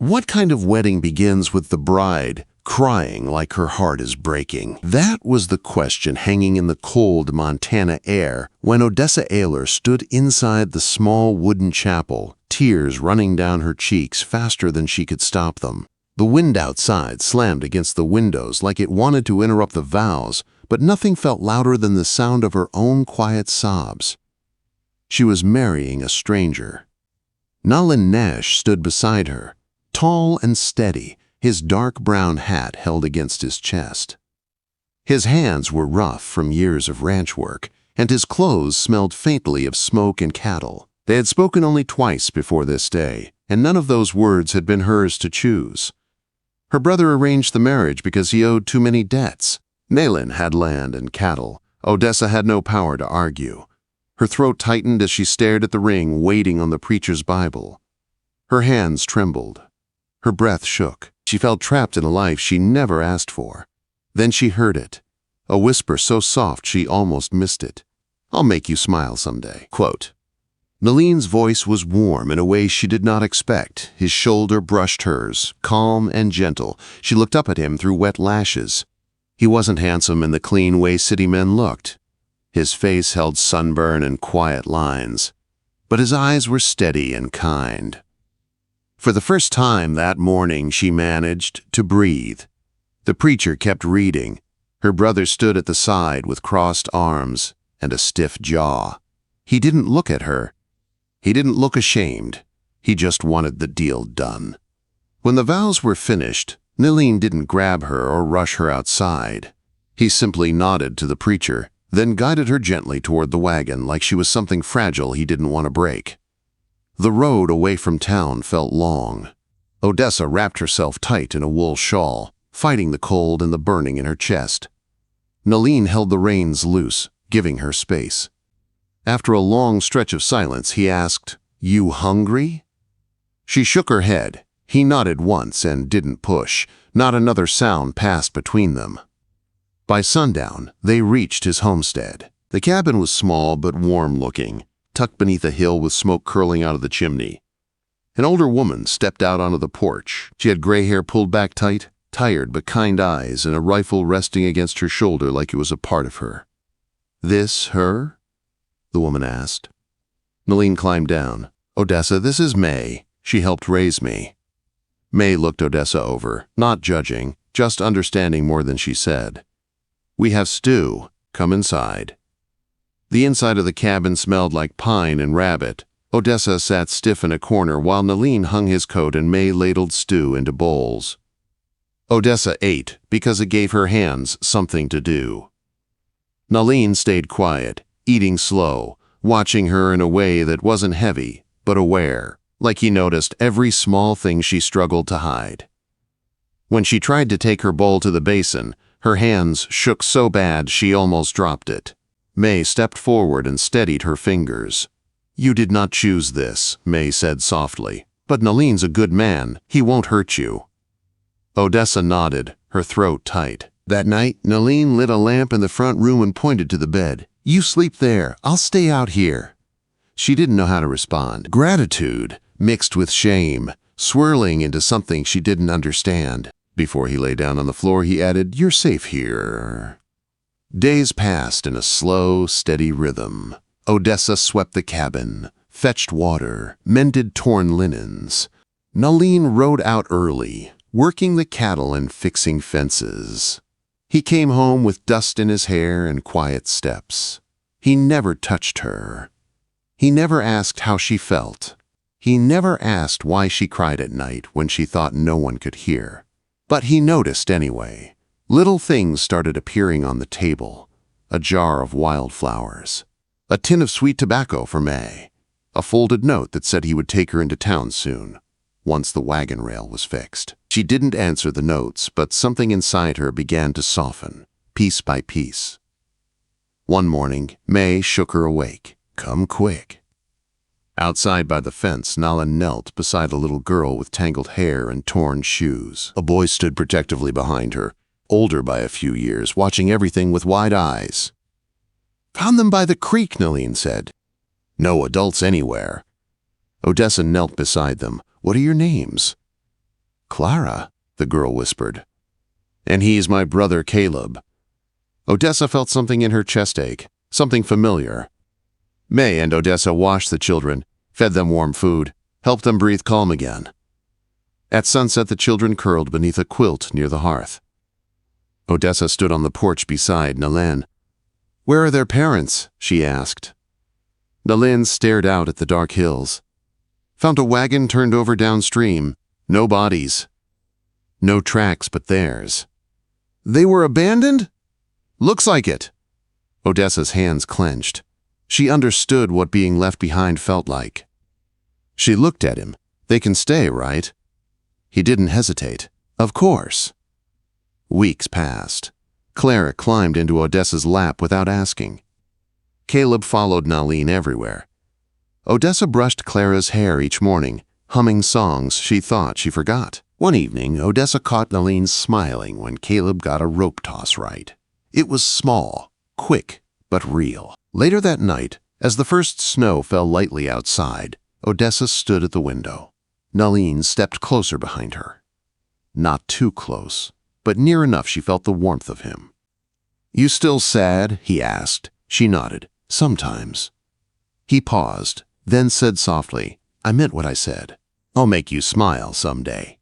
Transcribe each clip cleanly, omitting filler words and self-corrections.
What kind of wedding begins with the bride crying like her heart is breaking? That was the question hanging in the cold Montana air when Odessa Ayler stood inside the small wooden chapel, tears running down her cheeks faster than she could stop them. The wind outside slammed against the windows like it wanted to interrupt the vows, but nothing felt louder than the sound of her own quiet sobs. She was marrying a stranger. Nalin Nash stood beside her, tall and steady, his dark brown hat held against his chest. His hands were rough from years of ranch work, and his clothes smelled faintly of smoke and cattle. They had spoken only twice before this day, and none of those words had been hers to choose. Her brother arranged the marriage because he owed too many debts. Nalin had land and cattle. Odessa had no power to argue. Her throat tightened as she stared at the ring waiting on the preacher's Bible. Her hands trembled. Her breath shook. She felt trapped in a life she never asked for. Then she heard it, a whisper so soft she almost missed it. "I'll make you smile someday." Quote. Nalin's voice was warm in a way she did not expect. His shoulder brushed hers, calm and gentle. She looked up at him through wet lashes. He wasn't handsome in the clean way city men looked. His face held sunburn and quiet lines, but his eyes were steady and kind. For the first time that morning, she managed to breathe. The preacher kept reading. Her brother stood at the side with crossed arms and a stiff jaw. He didn't look at her. He didn't look ashamed. He just wanted the deal done. When the vows were finished, Nalin didn't grab her or rush her outside. He simply nodded to the preacher, then guided her gently toward the wagon like she was something fragile he didn't want to break. The road away from town felt long. Odessa wrapped herself tight in a wool shawl, fighting the cold and the burning in her chest. Nalin held the reins loose, giving her space. After a long stretch of silence, he asked, "You hungry?" She shook her head. He nodded once and didn't push. Not another sound passed between them. By sundown, they reached his homestead. The cabin was small but warm-looking, tucked beneath a hill with smoke curling out of the chimney. An older woman stepped out onto the porch. She had gray hair pulled back tight, tired but kind eyes, and a rifle resting against her shoulder like it was a part of her. "This her?" the woman asked. Nalin climbed down. "Odessa, this is May. She helped raise me." May looked Odessa over, not judging, just understanding more than she said. "We have stew. Come inside." The inside of the cabin smelled like pine and rabbit. Odessa sat stiff in a corner while Nalin hung his coat and May ladled stew into bowls. Odessa ate because it gave her hands something to do. Nalin stayed quiet, eating slow, watching her in a way that wasn't heavy, but aware, like he noticed every small thing she struggled to hide. When she tried to take her bowl to the basin, her hands shook so bad she almost dropped it. May stepped forward and steadied her fingers. "You did not choose this," May said softly. "But Nalin's a good man. He won't hurt you." Odessa nodded, her throat tight. That night, Nalin lit a lamp in the front room and pointed to the bed. "You sleep there. I'll stay out here." She didn't know how to respond. Gratitude mixed with shame, swirling into something she didn't understand. Before he lay down on the floor, he added, "You're safe here." Days passed in a slow, steady rhythm. Odessa swept the cabin, fetched water, mended torn linens. Nalin rode out early, working the cattle and fixing fences. He came home with dust in his hair and quiet steps. He never touched her. He never asked how she felt. He never asked why she cried at night when she thought no one could hear. But he noticed anyway. Little things started appearing on the table. A jar of wildflowers. A tin of sweet tobacco for May. A folded note that said he would take her into town soon, once the wagon rail was fixed. She didn't answer the notes, but something inside her began to soften, piece by piece. One morning, May shook her awake. "Come quick." Outside by the fence, Nalin knelt beside a little girl with tangled hair and torn shoes. A boy stood protectively behind her, older by a few years, watching everything with wide eyes. "Found them by the creek," Nalin said. "No adults anywhere." Odessa knelt beside them. "What are your names?" "Clara," the girl whispered. "And he's my brother Caleb." Odessa felt something in her chest ache, something familiar. May and Odessa washed the children, fed them warm food, helped them breathe calm again. At sunset, the children curled beneath a quilt near the hearth. Odessa stood on the porch beside Nalin. "Where are their parents?" she asked. Nalin stared out at the dark hills. "Found a wagon turned over downstream. No bodies. No tracks but theirs." "They were abandoned?" "Looks like it." Odessa's hands clenched. She understood what being left behind felt like. She looked at him. "They can stay, right?" He didn't hesitate. "Of course." Weeks passed. Clara climbed into Odessa's lap without asking. Caleb followed Nalin everywhere. Odessa brushed Clara's hair each morning, humming songs she thought she forgot. One evening, Odessa caught Nalin smiling when Caleb got a rope toss right. It was small, quick, but real. Later that night, as the first snow fell lightly outside, Odessa stood at the window. Nalin stepped closer behind her. Not too close, but near enough she felt the warmth of him. "You still sad?" he asked. She nodded. "Sometimes." He paused, then said softly, "I meant what I said. I'll make you smile someday."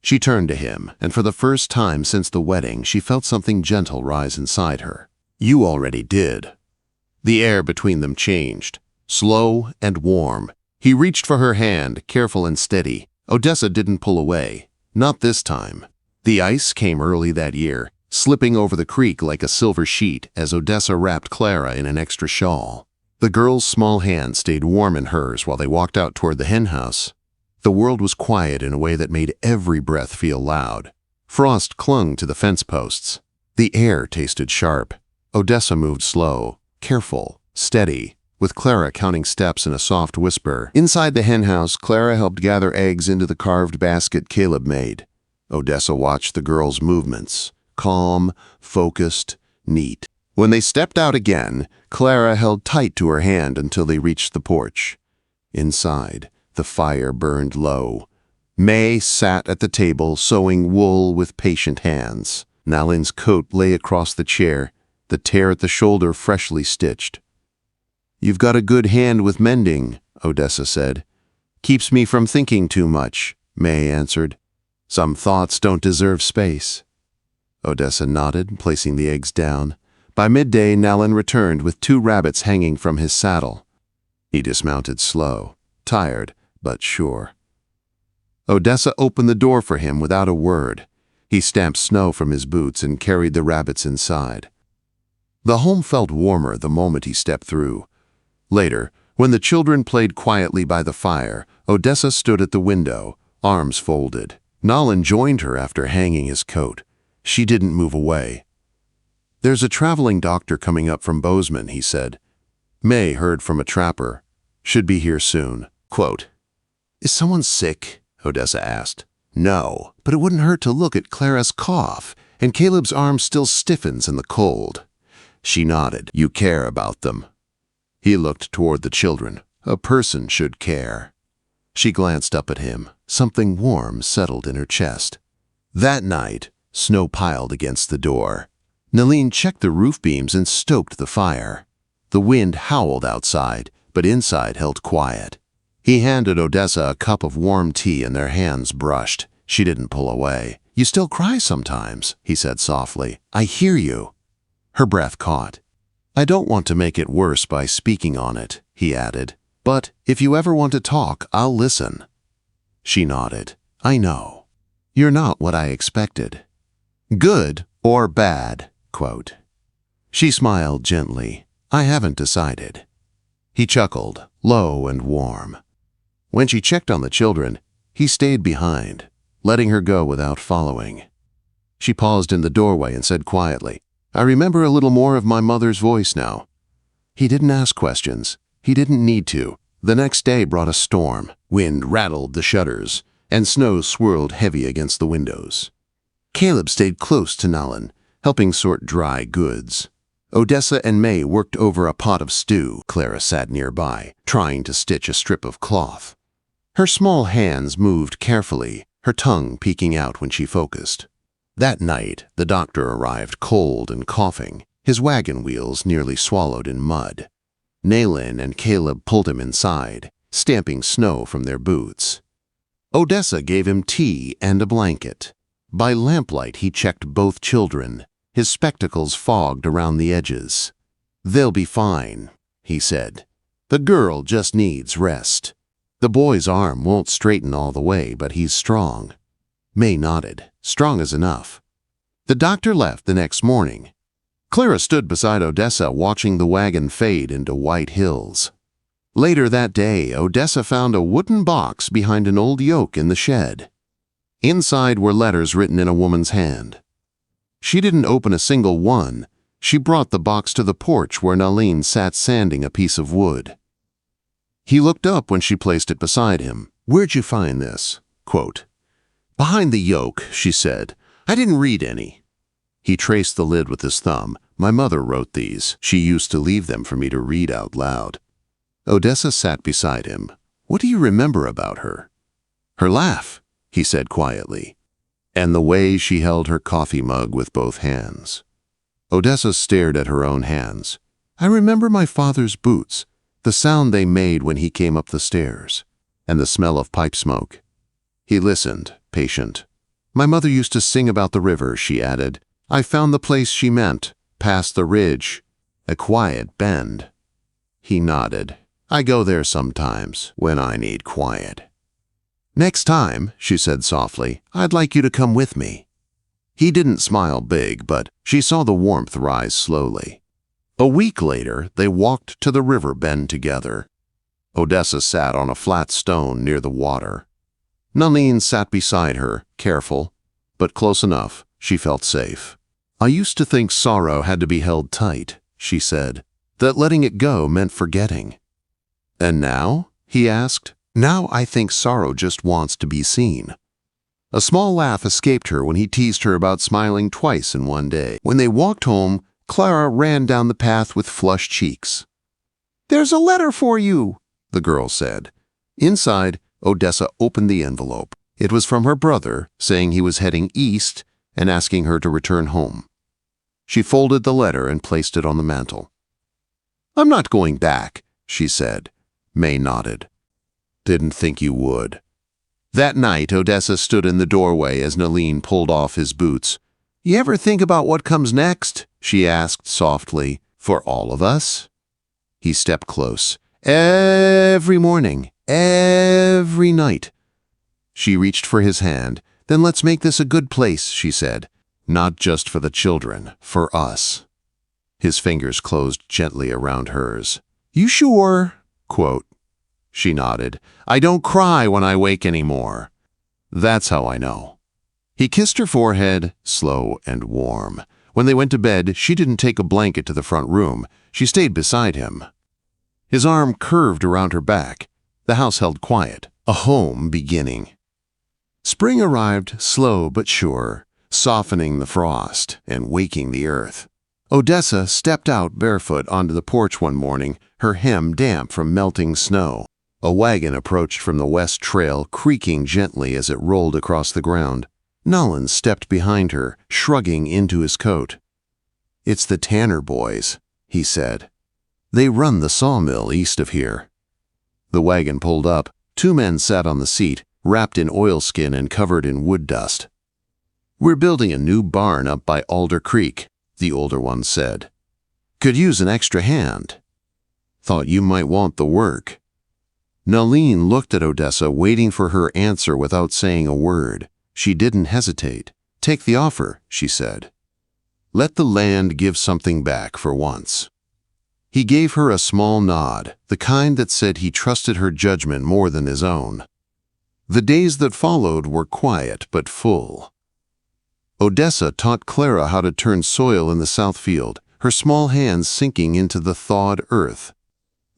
She turned to him, and for the first time since the wedding, she felt something gentle rise inside her. "You already did." The air between them changed, slow and warm. He reached for her hand, careful and steady. Odessa didn't pull away. Not this time. The ice came early that year, slipping over the creek like a silver sheet as Odessa wrapped Clara in an extra shawl. The girl's small hand stayed warm in hers while they walked out toward the henhouse. The world was quiet in a way that made every breath feel loud. Frost clung to the fence posts. The air tasted sharp. Odessa moved slow, careful, steady, with Clara counting steps in a soft whisper. Inside the henhouse, Clara helped gather eggs into the carved basket Caleb made. Odessa watched the girl's movements, calm, focused, neat. When they stepped out again, Clara held tight to her hand until they reached the porch. Inside, the fire burned low. May sat at the table, sewing wool with patient hands. Nalin's coat lay across the chair, the tear at the shoulder freshly stitched. "You've got a good hand with mending," Odessa said. "Keeps me from thinking too much," May answered. "Some thoughts don't deserve space." Odessa nodded, placing the eggs down. By midday, Nalin returned with 2 rabbits hanging from his saddle. He dismounted slow, tired, but sure. Odessa opened the door for him without a word. He stamped snow from his boots and carried the rabbits inside. The home felt warmer the moment he stepped through. Later, when the children played quietly by the fire, Odessa stood at the window, arms folded. Nalin joined her after hanging his coat. She didn't move away. "There's a traveling doctor coming up from Bozeman," he said. May heard from a trapper. "Should be here soon." Quote, "Is someone sick?" Odessa asked. "No, but it wouldn't hurt to look at Clara's cough, and Caleb's arm still stiffens in the cold." She nodded. "You care about them." He looked toward the children. "A person should care." She glanced up at him. Something warm settled in her chest. That night, snow piled against the door. Nalin checked the roof beams and stoked the fire. The wind howled outside, but inside held quiet. He handed Odessa a cup of warm tea and their hands brushed. She didn't pull away. "You still cry sometimes," he said softly. "I hear you." Her breath caught. "I don't want to make it worse by speaking on it," he added. "But if you ever want to talk, I'll listen." She nodded. "I know. You're not what I expected." "Good or bad?" Quote. She smiled gently. "I haven't decided." He chuckled, low and warm. When she checked on the children, he stayed behind, letting her go without following. She paused in the doorway and said quietly, "I remember a little more of my mother's voice now." He didn't ask questions. He didn't need to. The next day brought a storm. Wind rattled the shutters, and snow swirled heavy against the windows. Caleb stayed close to Nalin, helping sort dry goods. Odessa and May worked over a pot of stew. Clara sat nearby, trying to stitch a strip of cloth. Her small hands moved carefully, her tongue peeking out when she focused. That night, the doctor arrived cold and coughing, his wagon wheels nearly swallowed in mud. Nalin and Caleb pulled him inside, stamping snow from their boots. Odessa gave him tea and a blanket. By lamplight, he checked both children, his spectacles fogged around the edges. "They'll be fine," he said. "The girl just needs rest. The boy's arm won't straighten all the way, but he's strong." May nodded. Strong is enough. The doctor left the next morning. Clara stood beside Odessa, watching the wagon fade into white hills. Later that day, Odessa found a wooden box behind an old yoke in the shed. Inside were letters written in a woman's hand. She didn't open a single one. She brought the box to the porch where Nalin sat sanding a piece of wood. He looked up when she placed it beside him. "Where'd you find this?" Quote, "Behind the yoke," she said. "I didn't read any." He traced the lid with his thumb. "My mother wrote these. She used to leave them for me to read out loud." Odessa sat beside him. "What do you remember about her?" "Her laugh," he said quietly, "and the way she held her coffee mug with both hands." Odessa stared at her own hands. "I remember my father's boots, the sound they made when he came up the stairs, and the smell of pipe smoke." He listened, patient. "My mother used to sing about the river," she added. "I found the place she meant, past the ridge, a quiet bend." He nodded. "I go there sometimes, when I need quiet." "Next time," she said softly, "I'd like you to come with me." He didn't smile big, but she saw the warmth rise slowly. A week later, they walked to the river bend together. Odessa sat on a flat stone near the water. Nalin sat beside her, careful, but close enough she felt safe. "I used to think sorrow had to be held tight," she said, "that letting it go meant forgetting." "And now?" he asked. "Now I think sorrow just wants to be seen." A small laugh escaped her when he teased her about smiling twice in one day. When they walked home, Clara ran down the path with flushed cheeks. "There's a letter for you," the girl said. Inside, Odessa opened the envelope. It was from her brother, saying he was heading east and asking her to return home. She folded the letter and placed it on the mantel. "I'm not going back," she said. May nodded. "Didn't think you would." That night, Odessa stood in the doorway as Nalin pulled off his boots. "You ever think about what comes next?" she asked softly. "For all of us?" He stepped close. "Every morning, every night." She reached for his hand. "Then let's make this a good place," she said. "Not just for the children, for us." His fingers closed gently around hers. "You sure?" Quote. She nodded. "I don't cry when I wake anymore." "That's how I know." He kissed her forehead, slow and warm. When they went to bed, she didn't take a blanket to the front room. She stayed beside him. His arm curved around her back. The house held quiet, a home beginning. Spring arrived, slow but sure, softening the frost and waking the earth. Odessa stepped out barefoot onto the porch one morning, her hem damp from melting snow. A wagon approached from the west trail, creaking gently as it rolled across the ground. Nalin stepped behind her, shrugging into his coat. "It's the Tanner boys," he said. "They run the sawmill east of here." The wagon pulled up. Two men sat on the seat, wrapped in oilskin and covered in wood dust. "We're building a new barn up by Alder Creek," the older one said. "Could use an extra hand. Thought you might want the work." Nalin looked at Odessa, waiting for her answer without saying a word. She didn't hesitate. "Take the offer," she said. "Let the land give something back for once." He gave her a small nod, the kind that said he trusted her judgment more than his own. The days that followed were quiet but full. Odessa taught Clara how to turn soil in the south field, her small hands sinking into the thawed earth.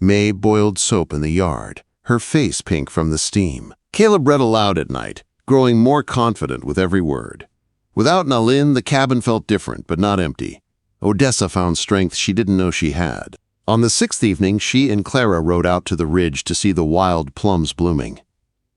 May boiled soap in the yard, her face pink from the steam. Caleb read aloud at night, growing more confident with every word. Without Nalin, the cabin felt different, but not empty. Odessa found strength she didn't know she had. On the 6th evening, she and Clara rode out to the ridge to see the wild plums blooming.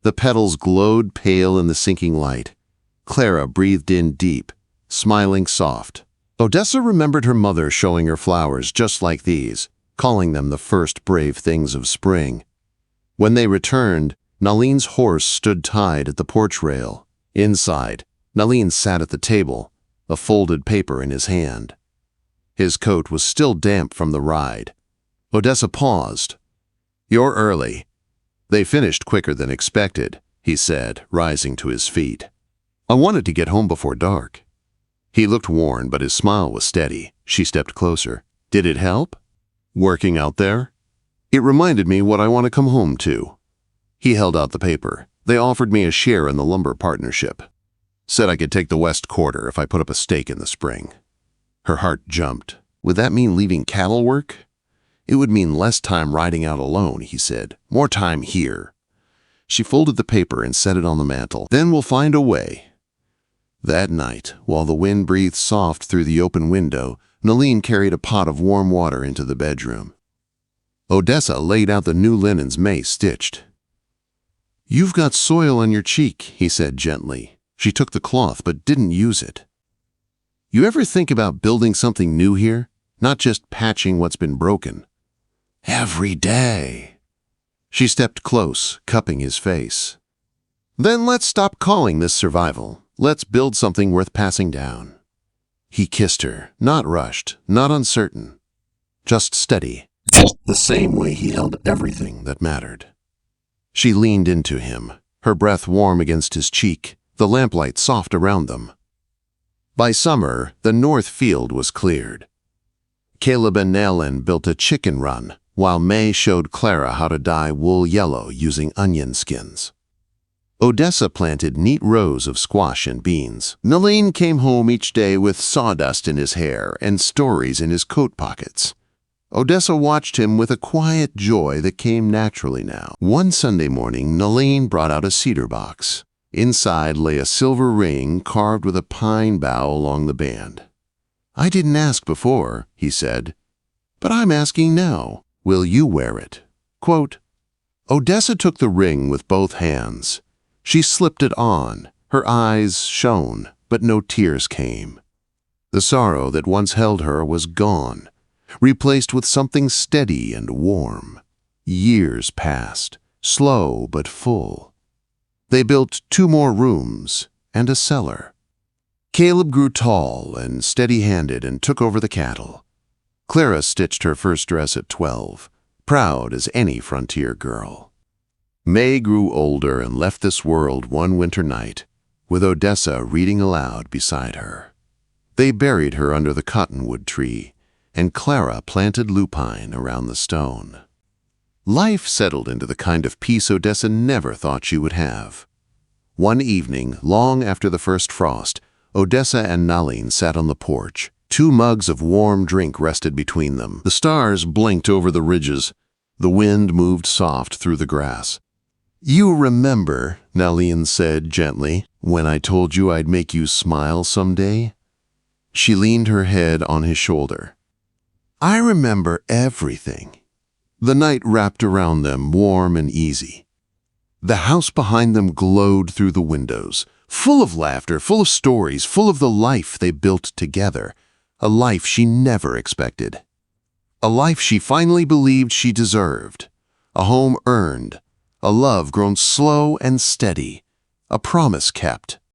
The petals glowed pale in the sinking light. Clara breathed in deep, smiling soft. Odessa remembered her mother showing her flowers just like these, calling them the first brave things of spring. When they returned, Nalin's horse stood tied at the porch rail. Inside, Nalin sat at the table, a folded paper in his hand. His coat was still damp from the ride. Odessa paused. "You're early." "They finished quicker than expected," he said, rising to his feet. "I wanted to get home before dark." He looked worn, but his smile was steady. She stepped closer. "Did it help? Working out there?" "It reminded me what I want to come home to." He held out the paper. "They offered me a share in the lumber partnership. Said I could take the West Quarter if I put up a stake in the spring." Her heart jumped. Would that mean leaving cattle work? "It would mean less time riding out alone," he said. "More time here." She folded the paper and set it on the mantel. "Then we'll find a way." That night, while the wind breathed soft through the open window, Nalin carried a pot of warm water into the bedroom. Odessa laid out the new linens May stitched. "You've got soil on your cheek," he said gently. She took the cloth but didn't use it. "You ever think about building something new here? Not just patching what's been broken?" "Every day." She stepped close, cupping his face. "Then let's stop calling this survival. Let's build something worth passing down." He kissed her, not rushed, not uncertain, just steady, the same way he held everything that mattered. She leaned into him, her breath warm against his cheek, the lamplight soft around them. By summer, the north field was cleared. Caleb and Nalin built a chicken run, while May showed Clara how to dye wool yellow using onion skins. Odessa planted neat rows of squash and beans. Nalin came home each day with sawdust in his hair and stories in his coat pockets. Odessa watched him with a quiet joy that came naturally now. One Sunday morning, Nalin brought out a cedar box. Inside lay a silver ring carved with a pine bough along the band. "I didn't ask before," he said, "but I'm asking now. Will you wear it?" Quote, Odessa took the ring with both hands. She slipped it on. Her eyes shone, but no tears came. The sorrow that once held her was gone, replaced with something steady and warm. Years passed, slow but full. They built 2 more rooms and a cellar. Caleb grew tall and steady-handed and took over the cattle. Clara stitched her first dress at 12, proud as any frontier girl. May grew older and left this world one winter night, with Odessa reading aloud beside her. They buried her under the cottonwood tree, and Clara planted lupine around the stone. Life settled into the kind of peace Odessa never thought she would have. One evening, long after the first frost, Odessa and Nalin sat on the porch. 2 mugs of warm drink rested between them. The stars blinked over the ridges. The wind moved soft through the grass. "You remember," Nalin said gently, "when I told you I'd make you smile someday?" She leaned her head on his shoulder. "I remember everything." The night wrapped around them, warm and easy. The house behind them glowed through the windows, full of laughter, full of stories, full of the life they built together, a life she never expected. A life she finally believed she deserved, a home earned, a love grown slow and steady, a promise kept.